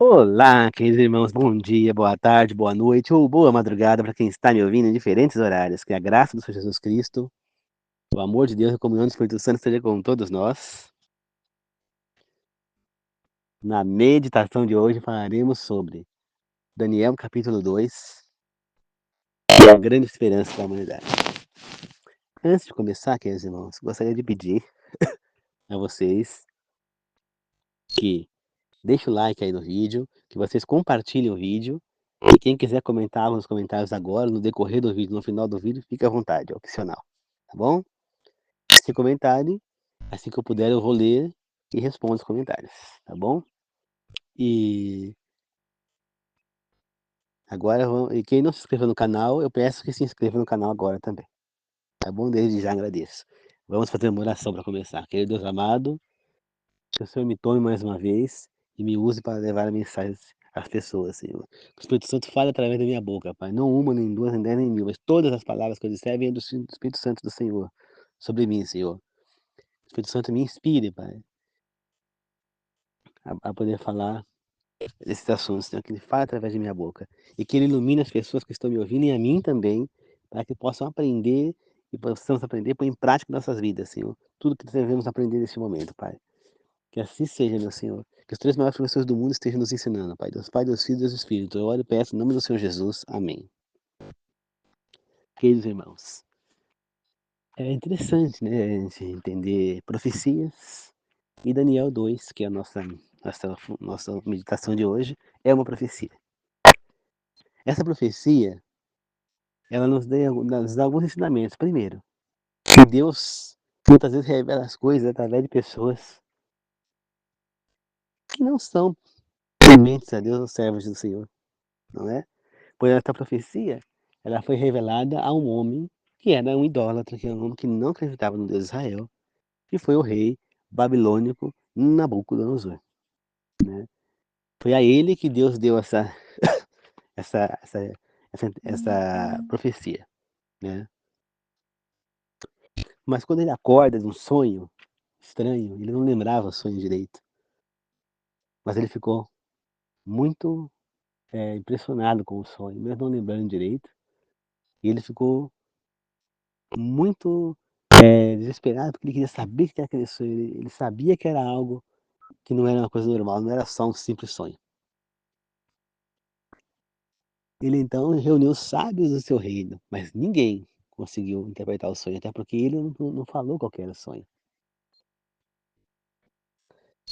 Olá, queridos irmãos, bom dia, boa tarde, boa noite ou boa madrugada para quem está me ouvindo em diferentes horários. Que a graça do Senhor Jesus Cristo, o amor de Deus e a comunhão do Espírito Santo esteja com todos nós. Na meditação de hoje falaremos sobre Daniel capítulo 2 e a grande esperança da humanidade. Antes de começar, queridos irmãos, gostaria de pedir a vocês que deixem o like aí no vídeo, que vocês compartilhem o vídeo. E quem quiser comentar nos comentários agora, no decorrer do vídeo, no final do vídeo, fique à vontade, é opcional, tá bom? Se comentarem, assim que eu puder eu vou ler e respondo os comentários, tá bom? E agora, e quem não se inscreveu no canal, eu peço que se inscreva no canal agora também, tá bom? Desde já agradeço. Vamos fazer uma oração para começar. Querido Deus amado, que o Senhor me tome mais uma vez e me use para levar a mensagem às pessoas, Senhor. Que o Espírito Santo fale através da minha boca, Pai. Não uma, nem duas, nem dez, nem mil, mas todas as palavras que eu disser venham do Espírito Santo do Senhor sobre mim, Senhor. O Espírito Santo me inspire, Pai, a poder falar desses assuntos, Senhor, que Ele fale através de minha boca. E que Ele ilumine as pessoas que estão me ouvindo e a mim também, para que possam aprender e possamos aprender e pôr em prática nossas vidas, Senhor. Tudo que devemos aprender neste momento, Pai. Que assim seja, meu Senhor. Que os três maiores professores do mundo estejam nos ensinando, Pai. Deus Pai, Deus Filho e Deus Espírito. Eu oro e peço em nome do Senhor Jesus. Amém. Queridos irmãos, é interessante, né, a gente entender profecias. E Daniel 2, que é a nossa meditação de hoje, é uma profecia. Essa profecia, ela nos dá alguns ensinamentos. Primeiro, que Deus muitas vezes revela as coisas através de pessoas que não são tementes a Deus ou servos do Senhor, não é? Pois essa profecia, ela foi revelada a um homem que era um idólatra, que era um homem que não acreditava no Deus de Israel, que foi o rei babilônico Nabucodonosor, né? Foi a ele que Deus deu essa, essa, essa profecia, né? Mas quando ele acorda de um sonho estranho, ele não lembrava o sonho direito, mas ele ficou muito impressionado com o sonho, mesmo não lembrando direito, e ele ficou muito desesperado, porque ele queria saber o que era aquele sonho, ele sabia que era algo que não era uma coisa normal, não era só um simples sonho. Ele então reuniu os sábios do seu reino, mas ninguém conseguiu interpretar o sonho, até porque ele não falou qual que era o sonho,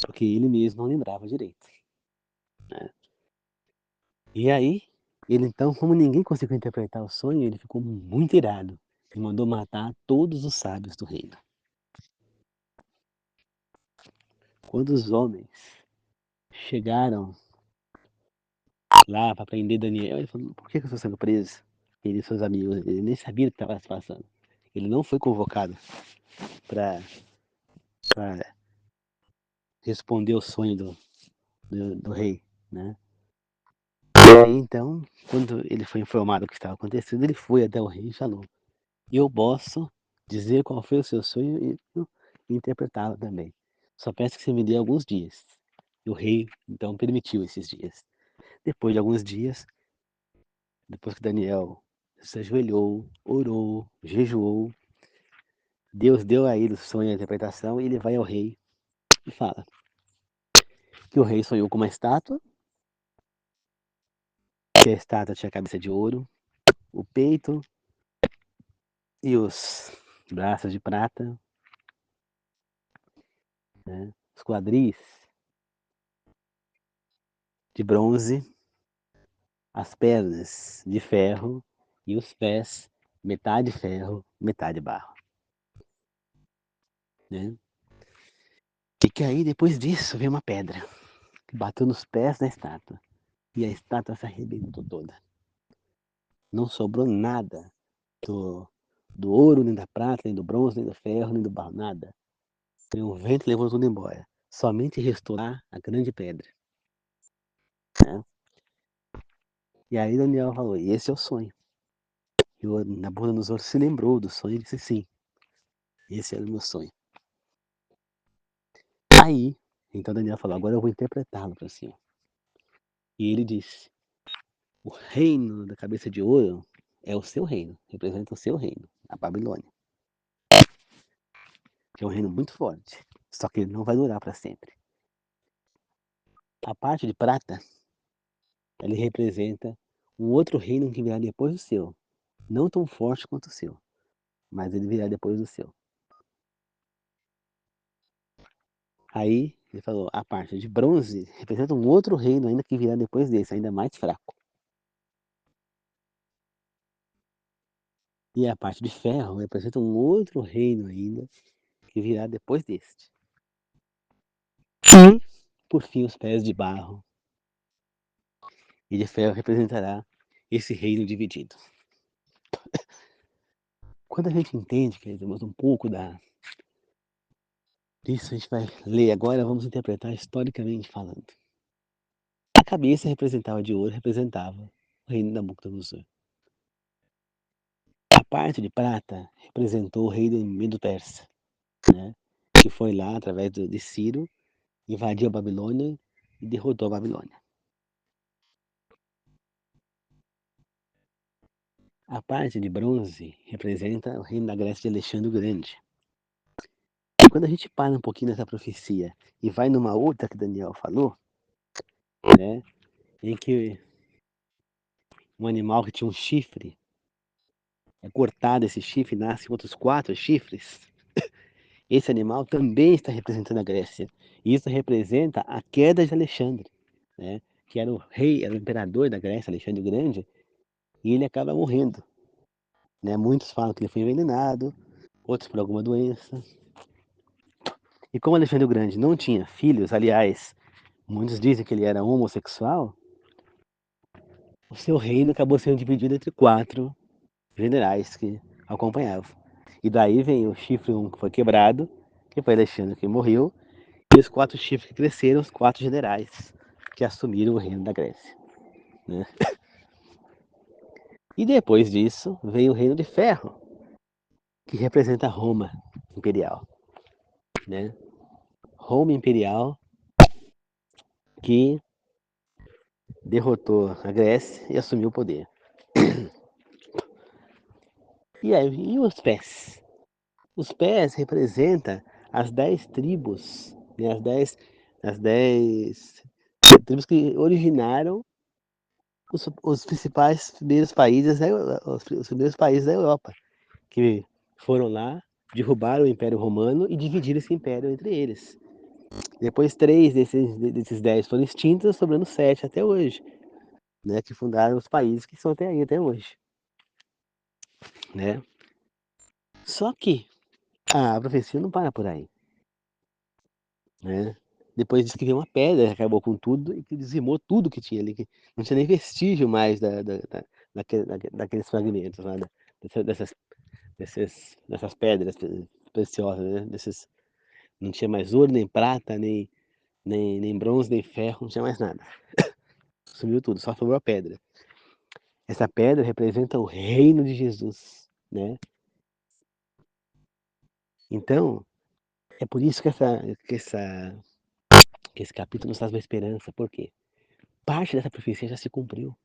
porque ele mesmo não lembrava direito, né? E aí, ele então, como ninguém conseguiu interpretar o sonho, ele ficou muito irado e mandou matar todos os sábios do reino. Quando os homens chegaram lá para prender Daniel, ele falou: por que eu estou sendo preso? Ele e seus amigos, ele nem sabia o que estava se passando. Ele não foi convocado para responder o sonho do rei, né? E aí, então, quando ele foi informado do que estava acontecendo, ele foi até o rei e falou: eu posso dizer qual foi o seu sonho e interpretá-lo também. Só peço que você me dê alguns dias. E o rei, então, permitiu esses dias. Depois de alguns dias, depois que Daniel se ajoelhou, orou, jejuou, Deus deu a ele o sonho e a interpretação, e ele vai ao rei e fala que o rei sonhou com uma estátua, que a estátua tinha a cabeça de ouro, o peito e os braços de prata, né? Os quadris de bronze, as pernas de ferro e os pés metade ferro, metade barro, né? E que aí depois disso veio uma pedra que bateu nos pés da estátua e a estátua se arrebentou toda. Não sobrou nada do, do ouro, nem da prata, nem do bronze, nem do ferro, nem do barro, nada. O vento levou tudo embora. Somente restou lá a grande pedra, né? E aí Daniel falou: e esse é o sonho. E o Nabucodonosor se lembrou do sonho e disse: sim, esse era o meu sonho. Aí, então Daniel falou: agora eu vou interpretá-lo para o senhor. E ele disse: o reino da cabeça de ouro é o seu reino, representa o seu reino, a Babilônia. Que é um reino muito forte, só que ele não vai durar para sempre. A parte de prata, ele representa um outro reino que virá depois do seu, não tão forte quanto o seu, mas ele virá depois do seu. Aí ele falou, a parte de bronze representa um outro reino ainda que virá depois desse, ainda mais fraco. E a parte de ferro representa um outro reino ainda que virá depois deste. E, por fim, os pés de barro e de ferro representará esse reino dividido. Quando a gente entende, queridos, um pouco disso, a gente vai ler agora, vamos interpretar historicamente falando. A cabeça representava de ouro, representava o reino da Nabucodonosor. A parte de prata representou o rei do Medo-Persa, né? Que foi lá, através de Ciro, invadiu a Babilônia e derrotou a Babilônia. A parte de bronze representa o reino da Grécia de Alexandre o Grande. E quando a gente para um pouquinho nessa profecia e vai numa outra que Daniel falou, né, em que um animal que tinha um chifre, é cortado esse chifre, nasce outros 4 chifres, esse animal também está representando a Grécia. E isso representa a queda de Alexandre, né, que era o rei, era o imperador da Grécia, Alexandre o Grande, e ele acaba morrendo. Né? Muitos falam que ele foi envenenado, outros por alguma doença. E como Alexandre o Grande não tinha filhos, aliás, muitos dizem que ele era homossexual, o seu reino acabou sendo dividido entre 4 generais que acompanhavam. E daí vem o chifre 1 que foi quebrado, que foi Alexandre que morreu, e os 4 chifres que cresceram, os 4 generais que assumiram o reino da Grécia. Né? E depois disso veio o reino de ferro, que representa Roma imperial. Né? Roma imperial que derrotou a Grécia e assumiu o poder. E aí, e os pés? Os pés representam as 10 tribos, né? as 10 tribos que originaram os principais primeiros países, os primeiros países da Europa, que foram lá, derrubaram o Império Romano e dividiram esse império entre eles. Depois 3 desses 10 foram extintos, sobrando 7 até hoje, né? Que fundaram os países que são até aí, até hoje. Né? Só que a profecia não para por aí. Né? Depois diz que veio uma pedra que acabou com tudo e que dizimou tudo que tinha ali, que não tinha nem vestígio mais daqueles fragmentos, lá, dessas pedras preciosas, né? Não tinha mais ouro, nem prata, nem bronze, nem ferro, não tinha mais nada. Sumiu tudo, só sobrou a pedra. Essa pedra representa o reino de Jesus, né? Então, é por isso que esse capítulo nos traz uma esperança. Por quê? Parte dessa profecia já se cumpriu,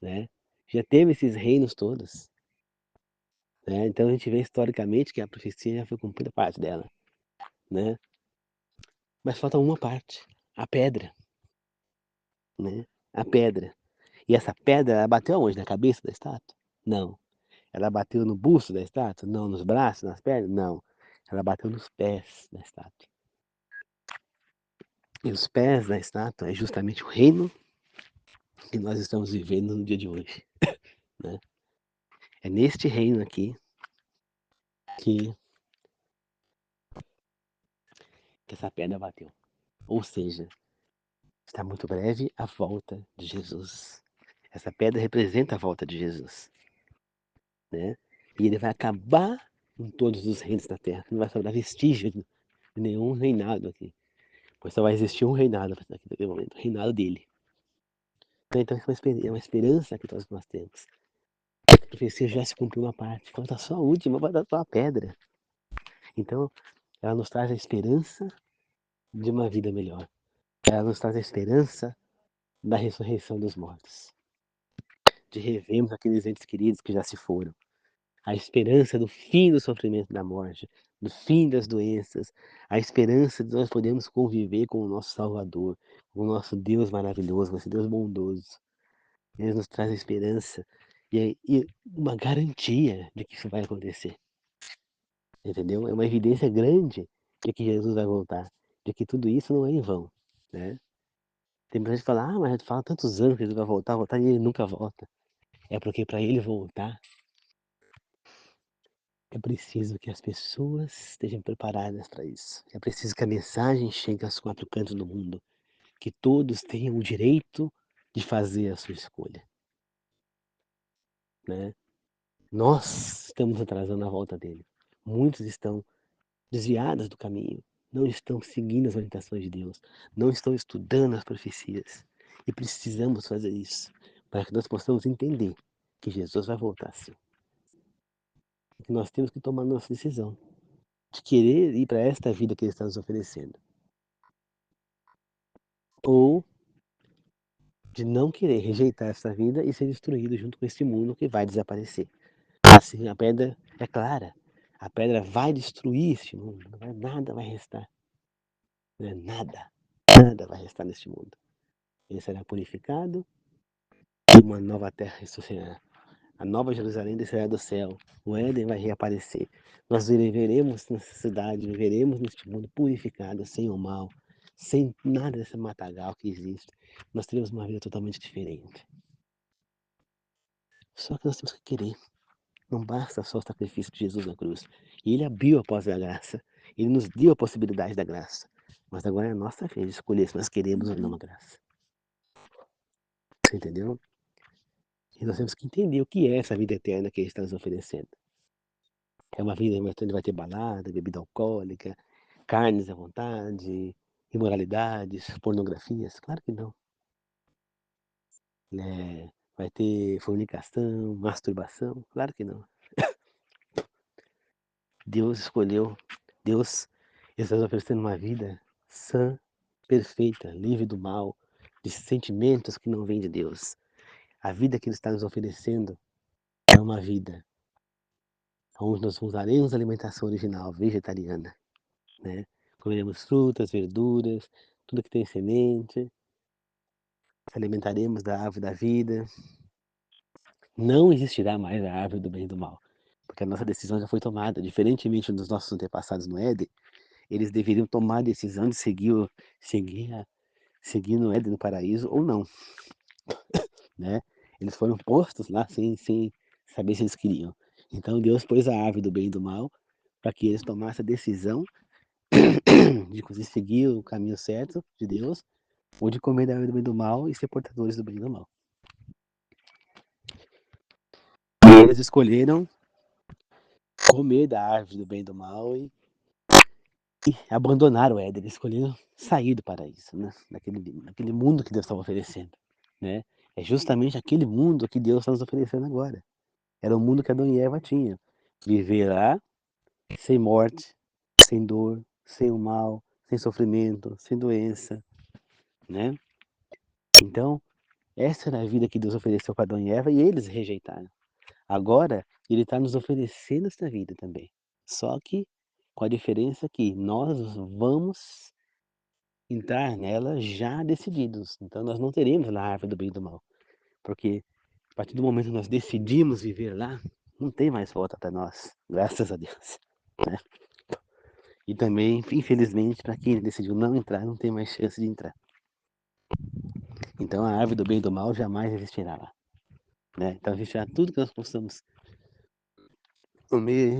né? Já teve esses reinos todos, né? Então a gente vê historicamente que a profecia já foi cumprida parte dela, né? Mas falta uma parte, a pedra, né? A pedra. E essa pedra, ela bateu aonde? Na cabeça da estátua? Não. Ela bateu no busto da estátua? Não. Nos braços, nas pernas? Não. Ela bateu nos pés da estátua. E os pés da estátua é justamente o reino que nós estamos vivendo no dia de hoje, né? É neste reino aqui que essa pedra bateu. Ou seja, está muito breve a volta de Jesus. Essa pedra representa a volta de Jesus, né? E ele vai acabar com todos os reinos da terra. Não vai sobrar vestígio de nenhum reinado aqui. Pois só vai existir um reinado naquele momento, o reinado dele. Então é uma esperança que nós temos. A profecia já se cumpriu uma parte, falta só a última, vai dar só a pedra. Então, ela nos traz a esperança de uma vida melhor. Ela nos traz a esperança da ressurreição dos mortos, de revermos aqueles entes queridos que já se foram, a esperança do fim do sofrimento da morte, do fim das doenças, a esperança de nós podermos conviver com o nosso Salvador, com o nosso Deus maravilhoso, com esse Deus bondoso. Ele nos traz esperança e uma garantia de que isso vai acontecer, entendeu? É uma evidência grande de que Jesus vai voltar, de que tudo isso não é em vão, né? Tem muita gente que fala, ah, mas fala tantos anos que ele vai voltar, voltar, e ele nunca volta. É porque para ele voltar, é preciso que as pessoas estejam preparadas para isso. É preciso que a mensagem chegue aos quatro cantos do mundo, que todos tenham o direito de fazer a sua escolha, né? Nós estamos atrasando a volta dele. Muitos estão desviados do caminho, não estão seguindo as orientações de Deus, não estão estudando as profecias. E precisamos fazer isso, para que nós possamos entender que Jesus vai voltar sim. Que nós temos que tomar nossa decisão de querer ir para esta vida que Ele está nos oferecendo, ou de não querer rejeitar essa vida e ser destruído junto com este mundo que vai desaparecer. Assim, a pedra é clara, a pedra vai destruir este mundo, nada vai restar, nada, nada vai restar neste mundo. Ele será purificado e uma nova terra ressuscitará. A nova Jerusalém descerá do céu, o Éden vai reaparecer. Nós viveremos nessa cidade, viveremos neste mundo purificado, sem o mal, sem nada desse matagal que existe. Nós teremos uma vida totalmente diferente. Só que nós temos que querer. Não basta só o sacrifício de Jesus na cruz. E Ele abriu a porta da graça. Ele nos deu a possibilidade da graça. Mas agora é a nossa vez de escolher se nós queremos ou não a graça. Você entendeu? E nós temos que entender o que é essa vida eterna que Ele está nos oferecendo. É uma vida onde vai ter balada, bebida alcoólica, carnes à vontade, imoralidades, pornografias? Claro que não. Vai ter fornicação, masturbação? Claro que não. Deus escolheu, Deus está nos oferecendo uma vida sã, perfeita, livre do mal, de sentimentos que não vêm de Deus. A vida que Ele está nos oferecendo é uma vida onde nós usaremos a alimentação original, vegetariana, né? Comeremos frutas, verduras, tudo que tem semente, se alimentaremos da árvore da vida. Não existirá mais a árvore do bem e do mal, porque a nossa decisão já foi tomada. Diferentemente dos nossos antepassados no Éden, eles deveriam tomar a decisão de seguir no Éden, no paraíso, ou não, né? Eles foram postos lá sem saber se eles queriam. Então Deus pôs a árvore do bem e do mal para que eles tomassem a decisão de seguir o caminho certo de Deus, ou de comer da árvore do bem e do mal e ser portadores do bem e do mal. E eles escolheram comer da árvore do bem e do mal e abandonaram o Éden. Eles escolheram sair do paraíso, né? Daquele mundo que Deus estava oferecendo, né? É justamente aquele mundo que Deus está nos oferecendo agora. Era o mundo que Adão e Eva tinham. Viver lá, sem morte, sem dor, sem o mal, sem sofrimento, sem doença, né? Então, essa era a vida que Deus ofereceu para Adão e Eva e eles rejeitaram. Agora, Ele está nos oferecendo essa vida também. Só que com a diferença que nós vamos entrar nela já decididos. Então, nós não teremos lá a árvore do bem e do mal. Porque a partir do momento que nós decidimos viver lá, não tem mais volta para nós, graças a Deus, né? E também, infelizmente, para quem decidiu não entrar, não tem mais chance de entrar. Então a árvore do bem e do mal jamais existirá lá, né? Então existirá tudo que nós possamos comer,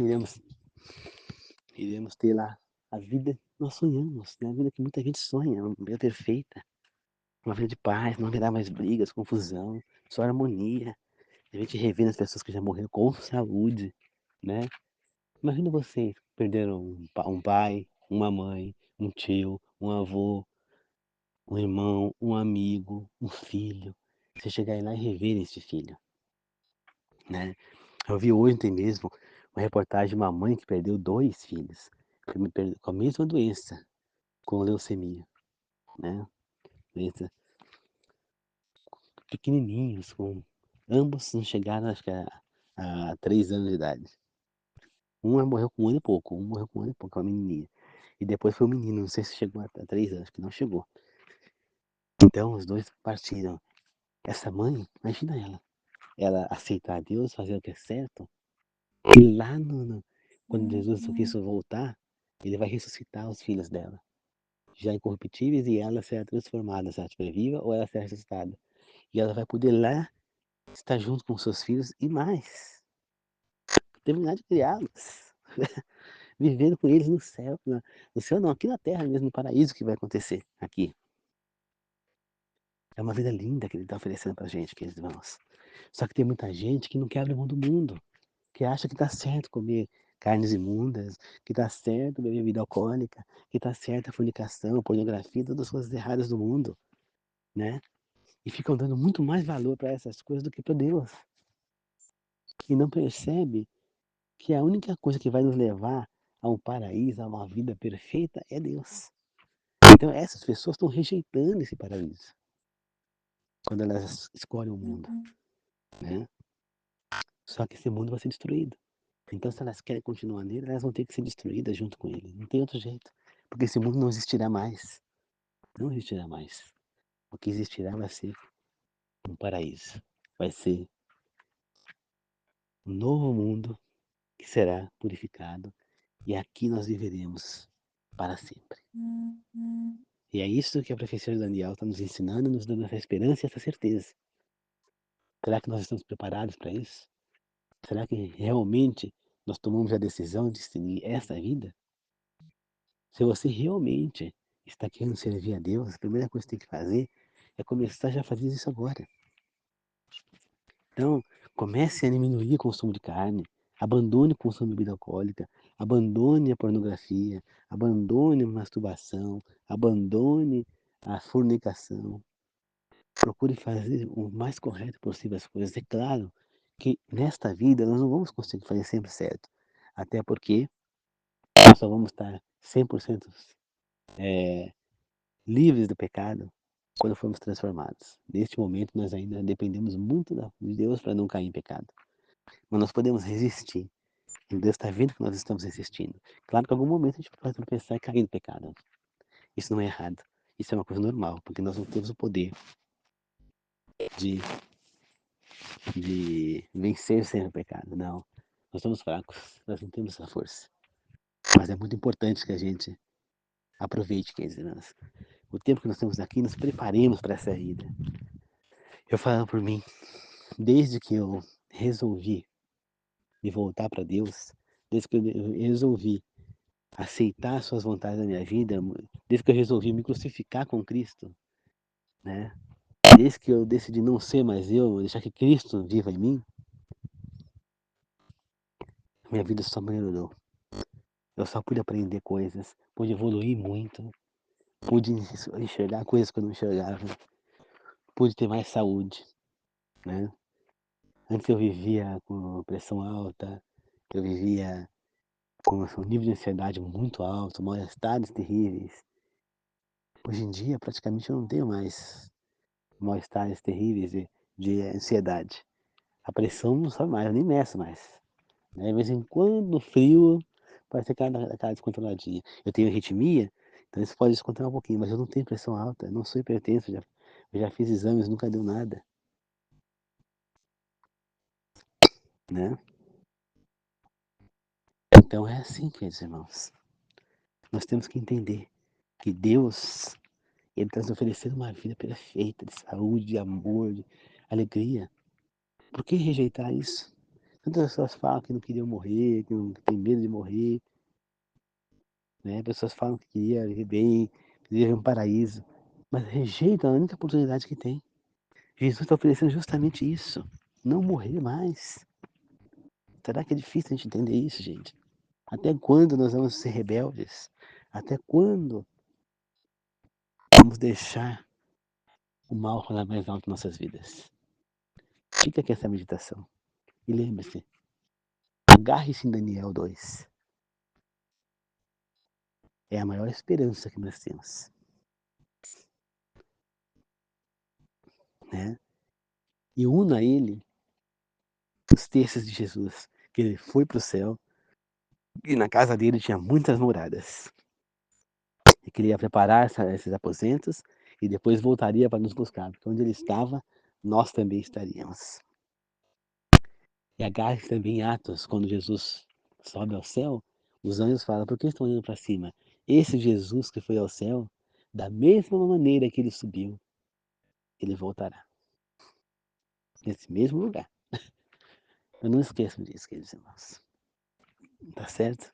iremos ter lá a vida que nós sonhamos, né? A vida que muita gente sonha, uma vida perfeita, uma vida de paz, não haverá mais brigas, confusão, só harmonia. A gente revê as pessoas que já morreram com saúde, né? Imagina você perder um pai, uma mãe, um tio, um avô, um irmão, um amigo, um filho. Você chegar lá e rever esse filho, né? Eu vi ontem mesmo uma reportagem de uma mãe que perdeu dois filhos com a mesma doença, com leucemia, né? Doença pequenininhos, ambos não chegaram, acho que a 3 anos de idade. Um morreu com 1 ano e pouco, uma menininha. E depois foi o menino, não sei se chegou a 3 anos, acho que não chegou. Então os dois partiram. Essa mãe, imagina ela aceitar Deus, fazer o que é certo, e lá quando Jesus Cristo voltar, ele vai ressuscitar os filhos dela, já incorruptíveis, e ela será transformada, se ela estiver viva ou ela será ressuscitada. E ela vai poder lá estar junto com seus filhos e mais, terminar de criá-los, vivendo com eles no céu, no céu não, aqui na terra mesmo, no paraíso que vai acontecer aqui. É uma vida linda que ele está oferecendo pra gente, queridos irmãos. Só que tem muita gente que não quer abrir mão do mundo, que acha que tá certo comer carnes imundas, que tá certo beber bebida alcoólica, que tá certo a fornicação, a pornografia, todas as coisas erradas do mundo, né? E ficam dando muito mais valor para essas coisas do que para Deus. E não percebe que a única coisa que vai nos levar a um paraíso, a uma vida perfeita, é Deus. Então essas pessoas estão rejeitando esse paraíso quando elas escolhem o mundo, né? Só que esse mundo vai ser destruído. Então, se elas querem continuar nele, elas vão ter que ser destruídas junto com ele. Não tem outro jeito. Porque esse mundo não existirá mais. Não existirá mais. O que existirá vai ser um paraíso. Vai ser um novo mundo que será purificado. E aqui nós viveremos para sempre. E é isso que a profecia de Daniel está nos ensinando, nos dando essa esperança e essa certeza. Será que nós estamos preparados para isso? Será que realmente nós tomamos a decisão de seguir essa vida? Se você realmente está querendo servir a Deus, a primeira coisa que você tem que fazer é começar já a fazer isso agora. Então, comece a diminuir o consumo de carne, abandone o consumo de bebida alcoólica, abandone a pornografia, abandone a masturbação, abandone a fornicação. Procure fazer o mais correto possível as coisas. É claro que nesta vida nós não vamos conseguir fazer sempre certo, até porque nós só vamos estar 100% livres do pecado quando formos transformados. Neste momento nós ainda dependemos muito de Deus para não cair em pecado. Mas nós podemos resistir. E Deus está vendo que nós estamos resistindo. Claro que em algum momento a gente vai tropeçar e cair no pecado. Isso não é errado. Isso é uma coisa normal, porque nós não temos o poder de, de vencer sempre o pecado. Não. Nós somos fracos. Nós não temos essa força. Mas é muito importante que a gente aproveite, queridos irmãos, o tempo que nós temos aqui, nos preparemos para essa vida. Eu falo por mim, desde que eu resolvi me voltar para Deus, desde que eu resolvi aceitar as suas vontades na minha vida, desde que eu resolvi me crucificar com Cristo, né? Desde que eu decidi não ser mais eu, deixar que Cristo viva em mim, minha vida só melhorou. Eu só pude aprender coisas, pude evoluir muito, pude enxergar coisas que eu não enxergava, pude ter mais saúde, né? Antes eu vivia com pressão alta, eu vivia com um nível de ansiedade muito alto, mal-estares terríveis. Hoje em dia, praticamente eu não tenho mais mal-estares terríveis de ansiedade. A pressão não sobe mais, eu nem meço mais. Né? De vez em quando, no frio, pode ter aquela descontroladinha. Eu tenho arritmia, então isso pode descontrolar um pouquinho, mas eu não tenho pressão alta, eu não sou hipertenso, eu já fiz exames, nunca deu nada. Né? Então é assim, queridos irmãos. Nós temos que entender que Deus, Ele está nos oferecendo uma vida perfeita, de saúde, de amor, de alegria. Por que rejeitar isso? Tantas pessoas falam que não queriam morrer, que tem medo de morrer, né? Pessoas falam que queria viver bem, queria viver um paraíso, mas rejeitam a única oportunidade que tem. Jesus está oferecendo justamente isso, não morrer mais. Será que é difícil a gente entender isso, gente? Até quando nós vamos ser rebeldes? Até quando vamos deixar o mal falar mais alto em nossas vidas? Fica aqui essa meditação. E lembre-se, agarre-se em Daniel 2. É a maior esperança que nós temos. Né? e una a ele os textos de Jesus, que ele foi para o céu e na casa dele tinha muitas moradas. E que ele ia preparar esses aposentos e depois voltaria para nos buscar, porque onde ele estava, nós também estaríamos. E agarre também em Atos, quando Jesus sobe ao céu, os anjos falam, por que estão olhando para cima? Esse Jesus que foi ao céu, da mesma maneira que ele subiu, ele voltará. Nesse mesmo lugar. Eu não esqueço disso, queridos irmãos. Tá certo?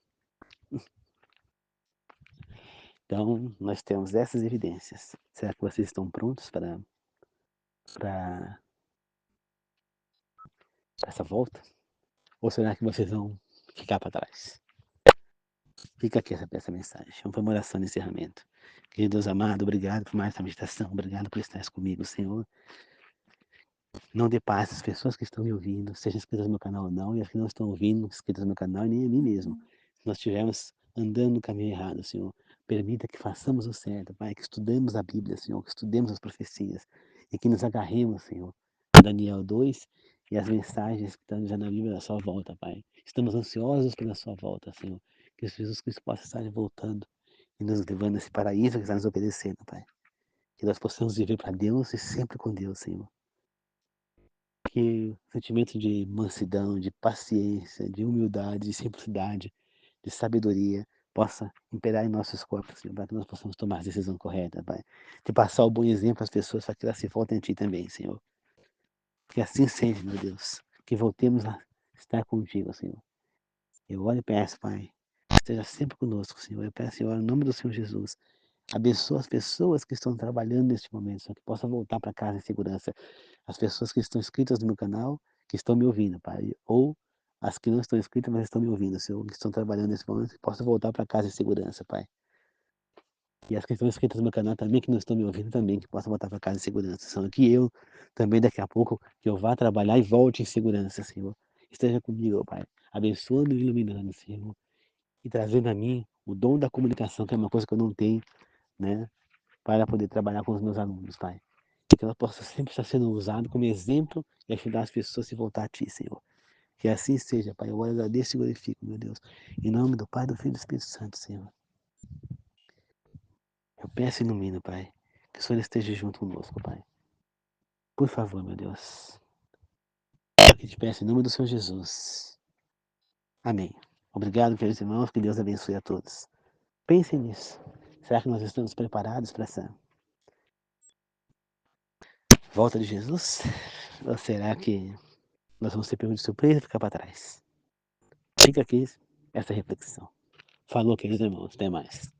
Então, nós temos essas evidências. Será que vocês estão prontos para essa volta? Ou será que vocês vão ficar para trás? Fica aqui essa mensagem. Vamos para uma oração de encerramento. Querido Deus amado, obrigado por mais essa meditação. Obrigado por estar comigo, Senhor. Não dê paz às pessoas que estão me ouvindo, sejam inscritas no meu canal ou não, e as que não estão ouvindo, inscritas no meu canal, e nem a mim mesmo. Se nós estivermos andando no caminho errado, Senhor, permita que façamos o certo, Pai, que estudemos a Bíblia, Senhor, que estudemos as profecias, e que nos agarremos, Senhor, a Daniel 2 e as mensagens que estão já na Bíblia da sua volta, Pai. Estamos ansiosos pela sua volta, Senhor, que Jesus Cristo possa estar voltando e nos levando a esse paraíso que está nos oferecendo, Pai. Que nós possamos viver para Deus e sempre com Deus, Senhor. Que o sentimento de mansidão, de paciência, de humildade, de simplicidade, de sabedoria possa imperar em nossos corpos, Senhor, para que nós possamos tomar a decisão correta, Pai. De passar o bom exemplo às pessoas para que elas se voltem a Ti também, Senhor. Que assim seja, meu Deus. Que voltemos a estar contigo, Senhor. Eu oro e peço, Pai, que esteja sempre conosco, Senhor. Eu peço, Senhor, em nome do Senhor Jesus. Abençoa as pessoas que estão trabalhando neste momento, Senhor, que possam voltar para casa em segurança. As pessoas que estão inscritas no meu canal, que estão me ouvindo, Pai. Ou as que não estão inscritas, mas estão me ouvindo, Senhor, que estão trabalhando nesse momento, que possam voltar para casa em segurança, Pai. E as que estão inscritas no meu canal também, que não estão me ouvindo também, que possam voltar para casa em segurança. Senhor, que eu também daqui a pouco, que eu vá trabalhar e volte em segurança, Senhor. Esteja comigo, Pai. Abençoando e iluminando, Senhor. E trazendo a mim o dom da comunicação, que é uma coisa que eu não tenho, né? Para poder trabalhar com os meus alunos, Pai. E que ela possa sempre estar sendo usada como exemplo e ajudar as pessoas a se voltar a Ti, Senhor. Que assim seja, Pai. Eu agradeço e glorifico, meu Deus. Em nome do Pai, do Filho e do Espírito Santo, Senhor. Eu peço e ilumino, Pai. Que o Senhor esteja junto conosco, Pai. Por favor, meu Deus. Eu que te peço em nome do Senhor Jesus. Amém. Obrigado, queridos irmãos. Que Deus abençoe a todos. Pensem nisso. Será que nós estamos preparados para essa volta de Jesus? Ou será que nós vamos ser pegos de surpresa e ficar para trás? Fica aqui essa reflexão. Falou, queridos irmãos. Até mais.